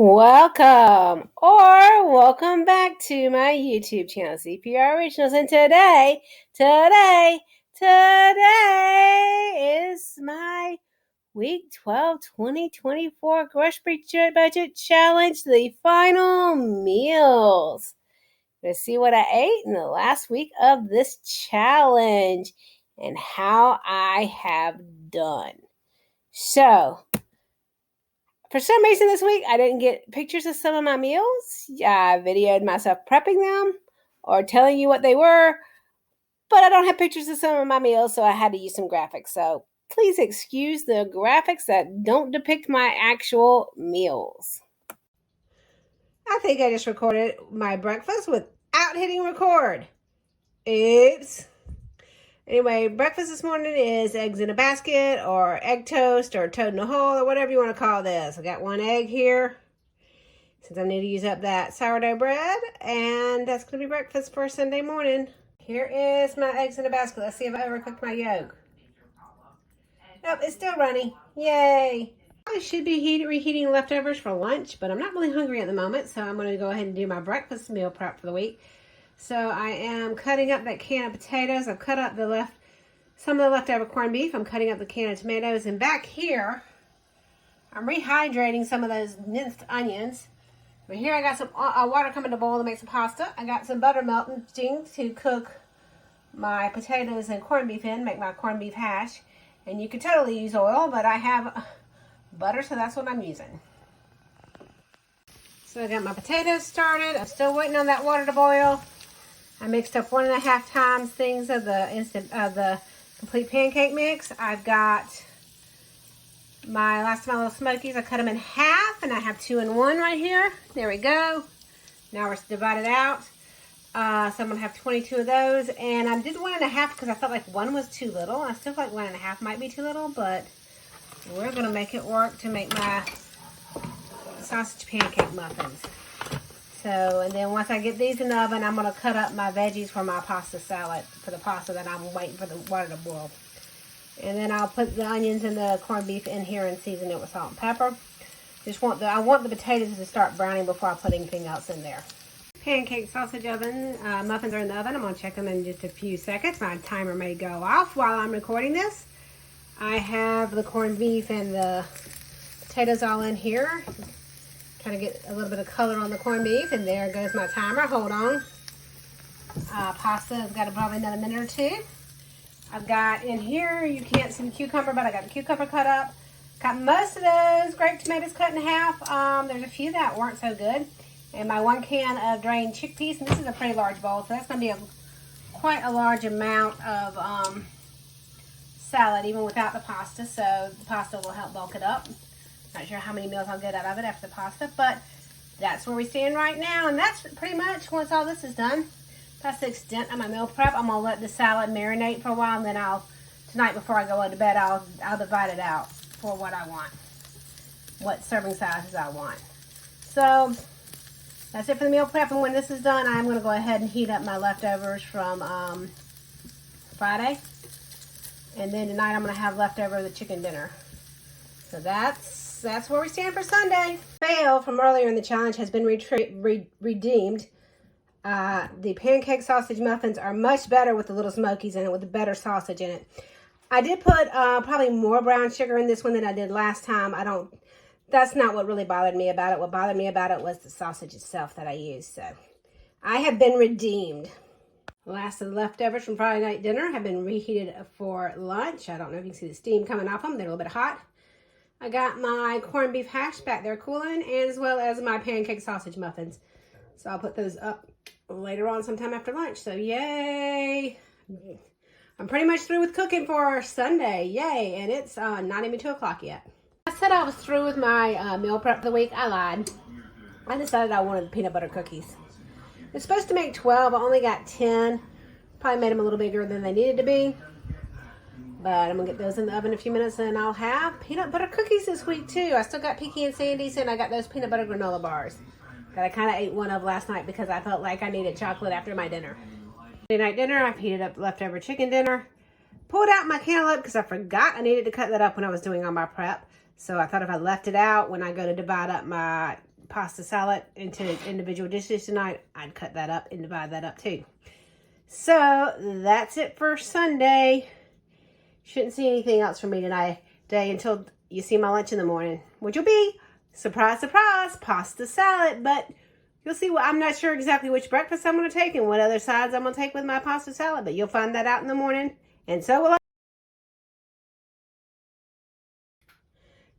Welcome or welcome back to my YouTube channel, CPR Originals. And today is my week 12 2024 grocery budget challenge, the final meals. Let's see what I ate in the last week of this challenge and how I have done. So, for some reason this week, I didn't get pictures of some of my meals. I videoed myself prepping them or telling you what they were, but I don't have pictures of some of my meals, so I had to use some graphics. So please excuse the graphics that don't depict my actual meals. I think I just recorded my breakfast without hitting record. Oops. Anyway, breakfast this morning is eggs in a basket or egg toast or toad in a hole or whatever you want to call this. I got one egg here since I need to use up that sourdough bread, and that's going to be breakfast for Sunday morning. Here is my eggs in a basket. Let's see if I overcooked my yolk. Nope, it's still runny. Yay! I should be reheating leftovers for lunch, but I'm not really hungry at the moment, so I'm going to go ahead and do my breakfast meal prep for the week. So I am cutting up that can of potatoes. I've cut up some of the leftover corned beef. I'm cutting up the can of tomatoes. And back here, I'm rehydrating some of those minced onions. But here I got some water coming to boil to make some pasta. I got some butter melting to cook my potatoes and corned beef in, make my corned beef hash. And you could totally use oil, but I have butter, so that's what I'm using. So I got my potatoes started. I'm still waiting on that water to boil. I mixed up 1.5 times things of the complete pancake mix. I've got my last of my little smokies. I cut them in half, and I have 2 in 1 right here. There we go. Now we're divided out. So I'm gonna have 22 of those, and I did 1.5 because I felt like 1 was too little. I still feel like 1.5 might be too little, but we're gonna make it work to make my sausage pancake muffins. So, and then once I get these in the oven, I'm going to cut up my veggies for my pasta salad, for the pasta that I'm waiting for the water to boil. And then I'll put the onions and the corned beef in here and season it with salt and pepper. I want the potatoes to start browning before I put anything else in there. Pancake sausage oven, muffins are in the oven. I'm going to check them in just a few seconds. My timer may go off while I'm recording this. I have the corned beef and the potatoes all in here. Kind of get a little bit of color on the corned beef, and there goes my timer. Hold on. Pasta has got probably another minute or two. I've got in here, you can't see the cucumber, but I got the cucumber cut up. Got most of those grape tomatoes cut in half. There's a few that weren't so good. And my 1 can of drained chickpeas, and this is a pretty large bowl, so that's going to be quite a large amount of salad, even without the pasta, so the pasta will help bulk it up. Not sure how many meals I'll get out of it after the pasta, but that's where we stand right now. And that's pretty much, once all this is done, that's the extent of my meal prep. I'm going to let the salad marinate for a while, and then tonight before I go to bed, I'll divide it out for what I want, what serving sizes I want. So that's it for the meal prep. And when this is done, I'm going to go ahead and heat up my leftovers from Friday. And then tonight I'm going to have leftover the chicken dinner. So that's where we stand for Sunday. Fail from earlier in the challenge has been redeemed. The pancake sausage muffins are much better with the little smokies in it, with the better sausage in it. I did put probably more brown sugar in this one than I did last time. That's not what really bothered me about it. What bothered me about it was the sausage itself that I used. So I have been redeemed. The last of the leftovers from Friday night dinner have been reheated for lunch. I don't know if you can see the steam coming off them. They're a little bit hot. I got my corned beef hash back there cooling, as well as my pancake sausage muffins. So I'll put those up later on sometime after lunch. So yay! I'm pretty much through with cooking for Sunday. Yay! And it's not even 2 o'clock yet. I said I was through with my meal prep for the week. I lied. I decided I wanted peanut butter cookies. It's supposed to make 12. I only got 10. Probably made them a little bigger than they needed to be. But I'm going to get those in the oven in a few minutes, and I'll have peanut butter cookies this week, too. I still got Pecan Sandies, and I got those peanut butter granola bars that I kind of ate one of last night because I felt like I needed chocolate after my dinner. Friday night dinner, I've heated up leftover chicken dinner. Pulled out my cantaloupe because I forgot I needed to cut that up when I was doing all my prep. So I thought if I left it out when I go to divide up my pasta salad into individual dishes tonight, I'd cut that up and divide that up too. So that's it for Sunday. Shouldn't see anything else from me today until you see my lunch in the morning, which will be, surprise, surprise, pasta salad. But you'll see what, I'm not sure exactly which breakfast I'm going to take and what other sides I'm going to take with my pasta salad, but you'll find that out in the morning, and so will I.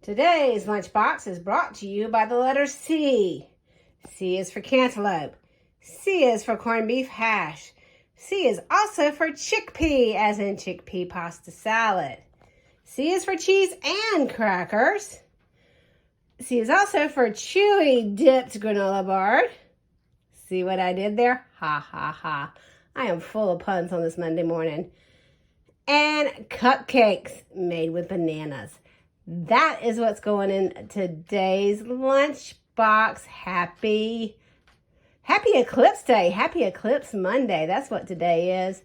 Today's lunchbox is brought to you by the letter C. C is for cantaloupe. C is for corned beef hash. C is also for chickpea, as in chickpea pasta salad. C is for cheese and crackers. C is also for chewy dipped granola bar. See what I did there? Ha, ha, ha. I am full of puns on this Monday morning. And cupcakes made with bananas. That is what's going in today's lunchbox. Happy Eclipse Day. Happy Eclipse Monday. That's what today is.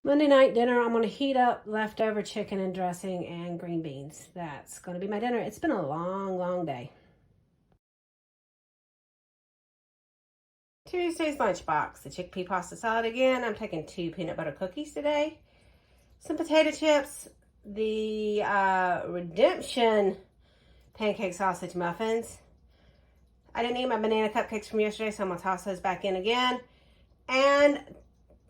Monday night dinner, I'm going to heat up leftover chicken and dressing and green beans. That's going to be my dinner. It's been a long, long day. Tuesday's lunchbox. The chickpea pasta salad again. I'm taking 2 peanut butter cookies today. Some potato chips. The Redemption pancake sausage muffins. I didn't eat my banana cupcakes from yesterday, so I'm going to toss those back in again. And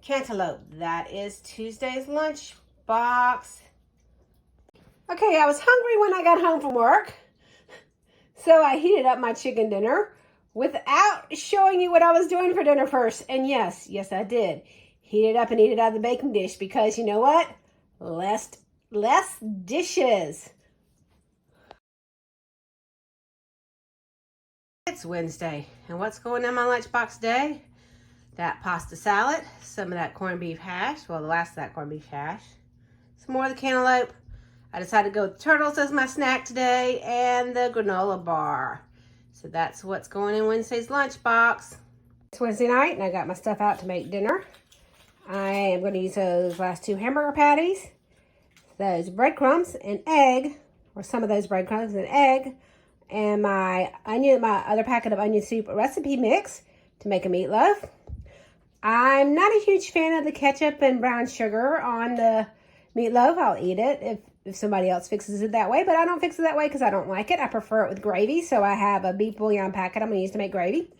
cantaloupe. That is Tuesday's lunch box. Okay, I was hungry when I got home from work, so I heated up my chicken dinner without showing you what I was doing for dinner first. And yes, I did. Heat it up and eat it out of the baking dish because you know what? Less dishes. It's Wednesday, and what's going in my lunchbox today? That pasta salad, some of that corned beef hash, well, the last of that corned beef hash, some more of the cantaloupe. I decided to go with turtles as my snack today, and the granola bar. So that's what's going in Wednesday's lunchbox. It's Wednesday night, and I got my stuff out to make dinner. I am going to use those last 2 hamburger patties, those breadcrumbs, and egg, or some of those breadcrumbs and egg, and my other packet of onion soup recipe mix to make a meatloaf. I'm not a huge fan of the ketchup and brown sugar on the meatloaf. I'll eat it if somebody else fixes it that way, but I don't fix it that way because I don't like it. I prefer it with gravy, so I have a beef bouillon packet I'm going to use to make gravy.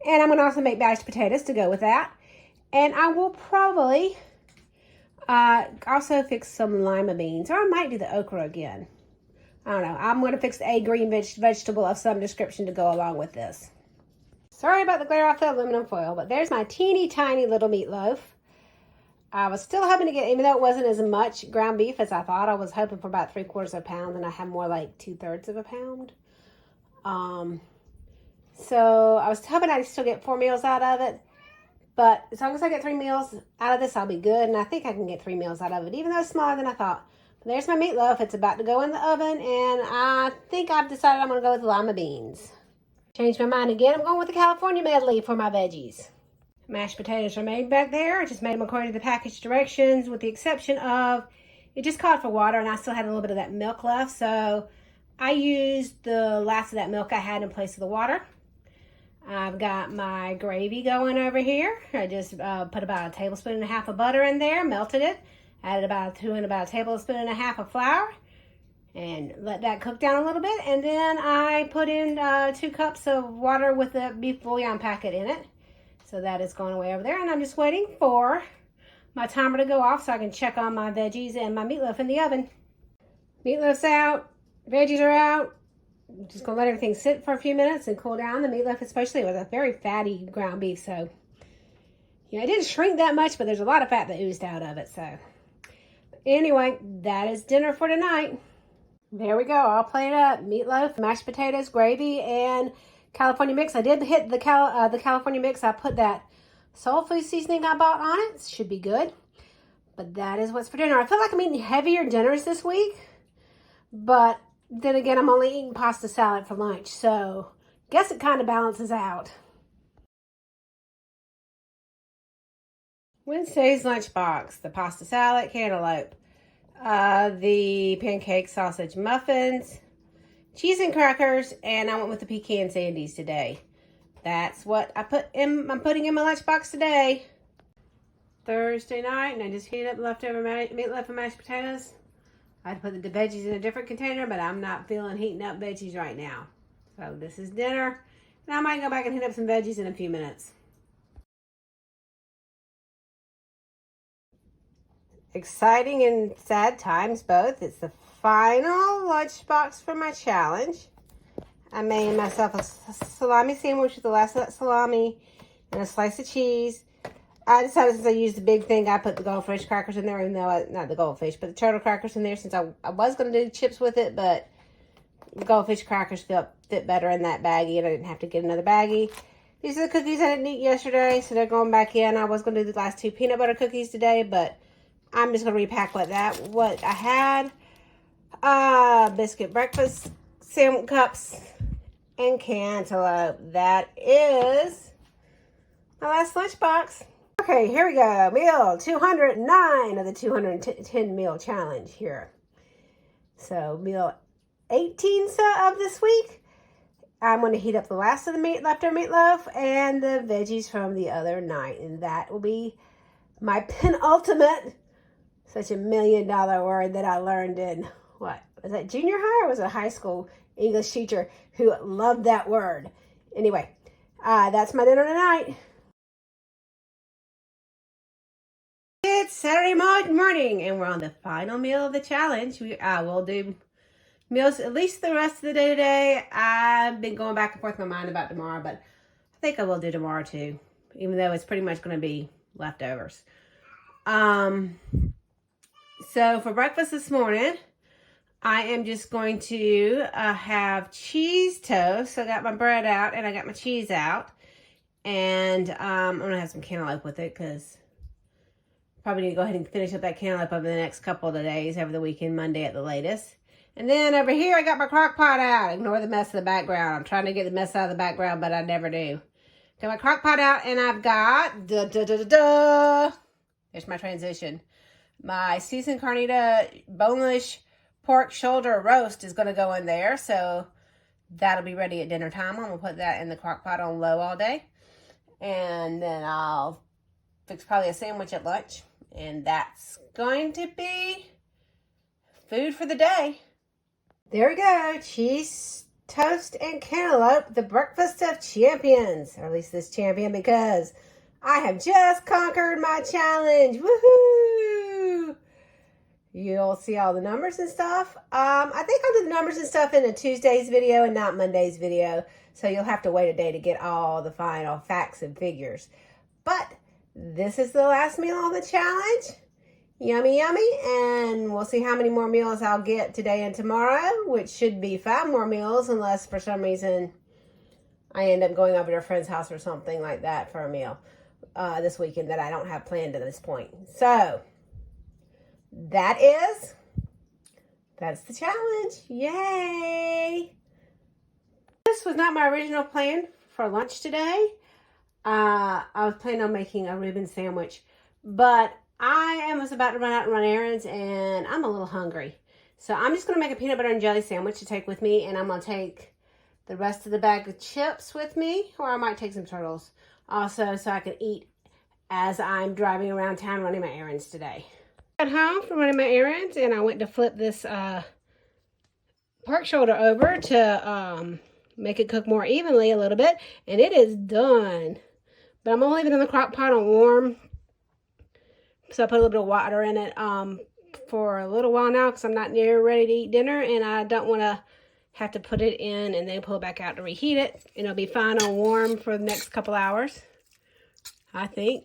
And I'm going to also make mashed potatoes to go with that. And I will probably also fix some lima beans, or I might do the okra again. I don't know. I'm going to fix a green vegetable of some description to go along with this. Sorry about the glare off the aluminum foil, but there's my teeny tiny little meatloaf. I was still hoping to get, even though it wasn't as much ground beef as I thought, I was hoping for about 3/4 of a pound, and I had more like 2/3 of a pound. So I was hoping I'd still get 4 meals out of it. But as long as I get 3 meals out of this, I'll be good. And I think I can get 3 meals out of it, even though it's smaller than I thought. But there's my meatloaf. It's about to go in the oven. And I think I've decided I'm going to go with lima beans. Changed my mind again. I'm going with the California medley for my veggies. Mashed potatoes are made back there. I just made them according to the package directions, with the exception of it just called for water. And I still had a little bit of that milk left. So I used the last of that milk I had in place of the water. I've got my gravy going over here. I just put about 1.5 tablespoons of butter in there, melted it, added about 1 tablespoons of flour, and let that cook down a little bit. And then I put in 2 cups of water with the beef bouillon packet in it. So that is going away over there. And I'm just waiting for my timer to go off so I can check on my veggies and my meatloaf in the oven. Meatloaf's out, veggies are out. I'm just going to let everything sit for a few minutes and cool down. The meatloaf especially was a very fatty ground beef. So, yeah, it didn't shrink that much, but there's a lot of fat that oozed out of it. So, anyway, that is dinner for tonight. There we go. All plated up. Meatloaf, mashed potatoes, gravy, and California mix. I did hit the California mix. I put that soul food seasoning I bought on it. Should be good. But that is what's for dinner. I feel like I'm eating heavier dinners this week. But then again, I'm only eating pasta salad for lunch. So, guess it kind of balances out. Wednesday's lunchbox. The pasta salad, cantaloupe. The pancake sausage muffins. cheese and crackers, and I went with the pecan sandies today. That's what I'm putting in my lunchbox today. Thursday night, and I just heated up leftover meatloaf and mashed potatoes. I'd put the veggies in a different container, but I'm not feeling heating up veggies right now. So this is dinner, and I might go back and heat up some veggies in a few minutes. Exciting and sad times both. It's the final lunchbox for my challenge. I made myself a salami sandwich with the last of that salami and a slice of cheese. I decided since I used the big thing, I put the goldfish crackers in there, even though, not the goldfish, but the turtle crackers in there since I was going to do chips with it, but the goldfish crackers fit better in that baggie, and I didn't have to get another baggie. These are the cookies I didn't eat yesterday, so they're going back in. I was going to do the last 2 peanut butter cookies today, but I'm just going to repack what I had. Biscuit breakfast sandwich cups and cantaloupe. That is my last lunchbox. Okay, here we go. Meal 209 of the 210 meal challenge here. So meal 18 of this week. I'm going to heat up the last of the leftover meatloaf and the veggies from the other night. And that will be my penultimate, such $1 million word that I learned in, what, was that junior high or was it a high school English teacher who loved that word? Anyway, that's my dinner tonight. It's Saturday morning, and we're on the final meal of the challenge. We'll do meals at least the rest of the day today. I've been going back and forth in my mind about tomorrow, but I think I will do tomorrow too, even though it's pretty much going to be leftovers. So for breakfast this morning, I am just going to have cheese toast. So I got my bread out and I got my cheese out. And I'm going to have some cantaloupe with it because probably need to go ahead and finish up that cantaloupe over the next couple of days, over the weekend, Monday at the latest. And then over here, I got my crock pot out. Ignore the mess in the background. I'm trying to get the mess out of the background, but I never do. Got my crock pot out, and I've got, there's my transition. My seasoned carnita boneless pork shoulder roast is going to go in there, so that'll be ready at dinner time. I'm going to put that in the crock pot on low all day. And then I'll fix probably a sandwich at lunch. And that's going to be food for the day. There we go. Cheese, toast, and cantaloupe. The breakfast of champions. Or at least this champion, because I have just conquered my challenge. Woohoo! You'll see all the numbers and stuff. I think I'll do the numbers and stuff in a Tuesday's video and not Monday's video. So you'll have to wait a day to get all the final facts and figures. But this is the last meal on the challenge. Yummy, yummy. And we'll see how many more meals I'll get today and tomorrow, which should be 5 more meals unless for some reason I end up going over to a friend's house or something like that for a meal this weekend that I don't have planned at this point. So that's the challenge. Yay! This was not my original plan for lunch today. I was planning on making a Reuben sandwich, but I was about to run out and run errands, and I'm a little hungry. So I'm just going to make a peanut butter and jelly sandwich to take with me, and I'm going to take the rest of the bag of chips with me, or I might take some turtles also so I can eat as I'm driving around town running my errands today. I got home from running my errands, and I went to flip this pork shoulder over to make it cook more evenly a little bit, and it is done. But I'm going to leave it in the crock pot on warm. So I put a little bit of water in it for a little while now because I'm not near ready to eat dinner. And I don't want to have to put it in and then pull it back out to reheat it. And it'll be fine on warm for the next couple hours, I think.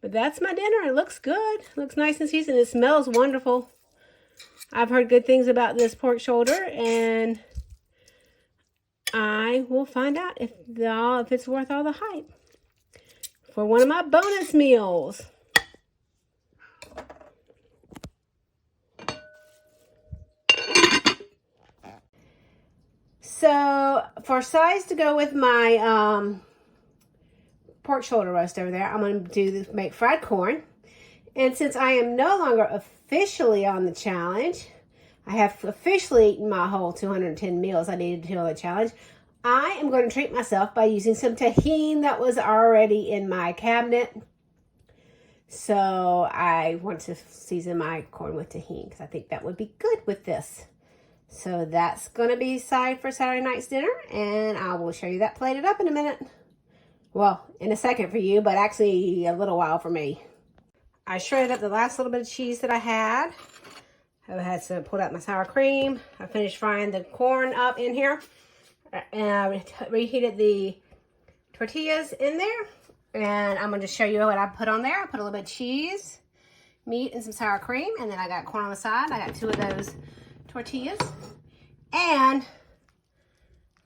But that's my dinner. It looks good. It looks nice and seasoned. It smells wonderful. I've heard good things about this pork shoulder. And I will find out if it's worth all the hype for one of my bonus meals. So for sides to go with my pork shoulder roast over there, I'm going to make fried corn. And since I am no longer officially on the challenge, I have officially eaten my whole 210 meals I needed to do the challenge. I am going to treat myself by using some tahini that was already in my cabinet. So I want to season my corn with tahini because I think that would be good with this. So that's going to be side for Saturday night's dinner, and I will show you that plated up in a minute. Well, in a second for you, but actually a little while for me. I shredded up the last little bit of cheese that I had. I had some pulled out my sour cream. I finished frying the corn up in here, and I reheated the tortillas in there. And I'm going to show you what I put on there. I put a little bit of cheese, meat, and some sour cream, and then I got corn on the side. I got 2 of those tortillas, and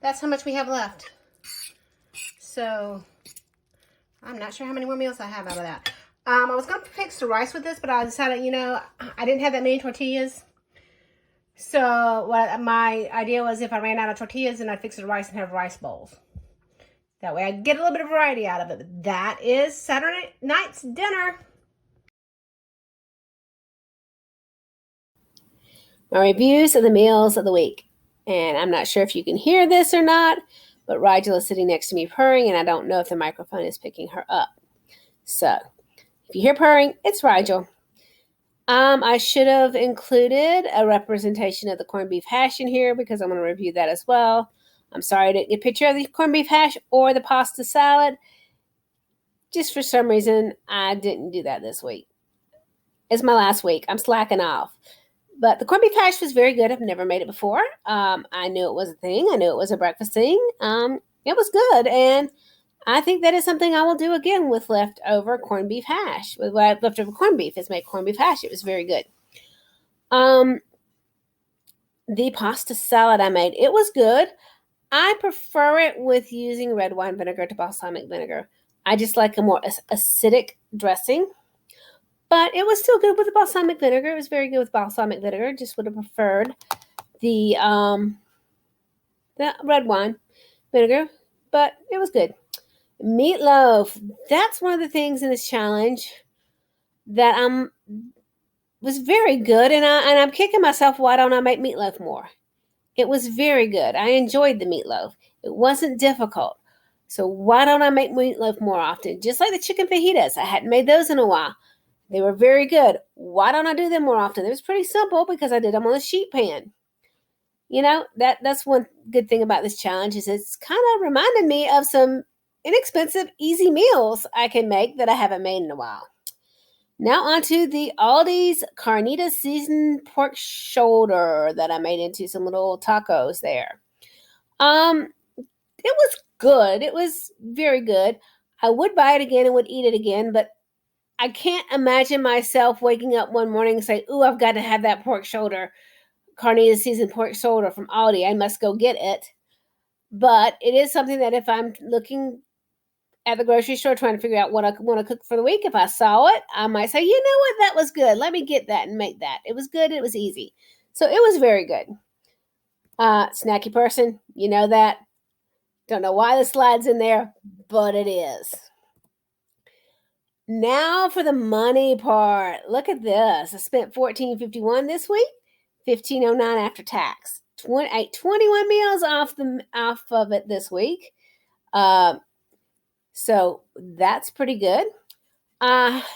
that's how much we have left. So I'm not sure how many more meals I have out of that. I was going to fix the rice with this, but I decided, you know, I didn't have that many tortillas. So what my idea was, if I ran out of tortillas, then I'd fix the rice and have rice bowls. That way I'd get a little bit of variety out of it. But that is Saturday night's dinner. My reviews of the meals of the week. And I'm not sure if you can hear this or not, but Rigel is sitting next to me purring, and I don't know if the microphone is picking her up. So if you hear purring, it's Rigel. I should have included a representation of the corned beef hash in here because I'm going to review that as well. I'm sorry I didn't get a picture of the corned beef hash or the pasta salad. Just for some reason, I didn't do that this week. It's my last week. I'm slacking off. But the corned beef hash was very good. I've never made it before. I knew it was a thing. I knew it was a breakfast thing. It was good, and I think that is something I will do again with leftover corned beef hash. With leftover corned beef is make corned beef hash. It was very good. The pasta salad I made, it was good. I prefer it with using red wine vinegar to balsamic vinegar. I just like a more acidic dressing. But it was still good with the balsamic vinegar. It was very good with balsamic vinegar. Just would have preferred the red wine vinegar, but it was good. Meatloaf. That's one of the things in this challenge that was very good, and I'm kicking myself. Why don't I make meatloaf more? It was very good. I enjoyed the meatloaf. It wasn't difficult. So why don't I make meatloaf more often? Just like the chicken fajitas. I hadn't made those in a while. They were very good. Why don't I do them more often? It was pretty simple because I did them on a sheet pan. You know, that's one good thing about this challenge is it's kind of reminded me of some inexpensive, easy meals I can make that I haven't made in a while. Now onto the Aldi's Carnitas seasoned pork shoulder that I made into some little tacos there. It was good. It was very good. I would buy it again and would eat it again, but I can't imagine myself waking up one morning and say, ooh, I've got to have that pork shoulder, Carnitas seasoned pork shoulder from Aldi. I must go get it. But it is something that if I'm looking at the grocery store trying to figure out what I want to cook for the week, if I saw it, I might say, you know what, that was good. Let me get that and make that. It was good. It was easy. So it was very good. Snacky person, you know that. Don't know why the slide's in there, but it is. Now for the money part. Look at this. I spent $14.51 this week, $15.09 after tax. 21 meals off of it this week. So that's pretty good.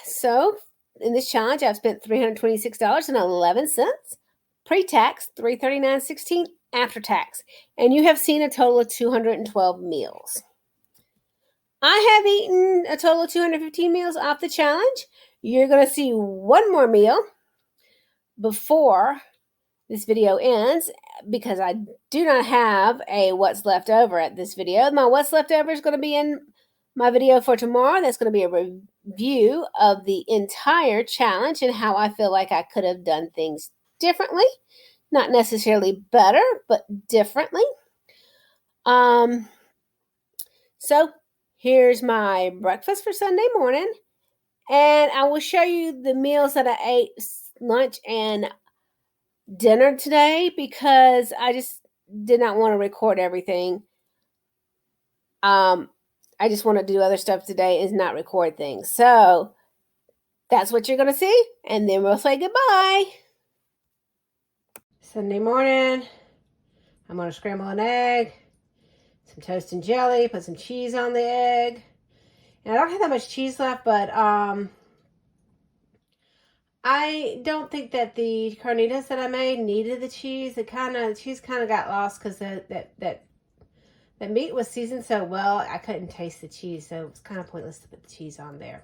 So in this challenge, I've spent $326.11 pre-tax, $339.16 after tax, and you have seen a total of 212 meals. I have eaten a total of 215 meals off the challenge. You're going to see one more meal before this video ends because I do not have a what's left over at this video. My what's left over is going to be in my video for tomorrow. That's going to be a review of the entire challenge and how I feel like I could have done things differently. Not necessarily better, but differently. So here's my breakfast for Sunday morning. And I will show you the meals that I ate, lunch and dinner today, because I just did not want to record everything. I just want to do other stuff today and not record things. So that's what you're going to see. And then we'll say goodbye. Sunday morning, I'm going to scramble an egg, some toast and jelly, put some cheese on the egg. And I don't have that much cheese left, but I don't think that the carnitas that I made needed the cheese. The cheese kind of got lost because that meat was seasoned so well, I couldn't taste the cheese, so it was kind of pointless to put the cheese on there.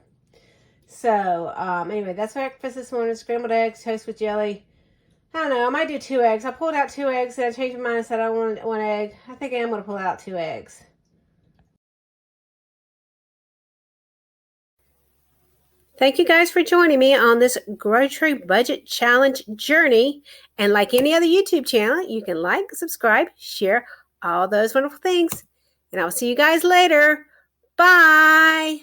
So anyway, that's breakfast this morning: scrambled eggs, toast with jelly. I don't know, I might do 2 eggs. I pulled out 2 eggs and I changed my mind and said I wanted 1 egg. I think I am going to pull out 2 eggs. Thank you guys for joining me on this grocery budget challenge journey. And like any other YouTube channel, you can like, subscribe, share, all those wonderful things. And I'll see you guys later. Bye.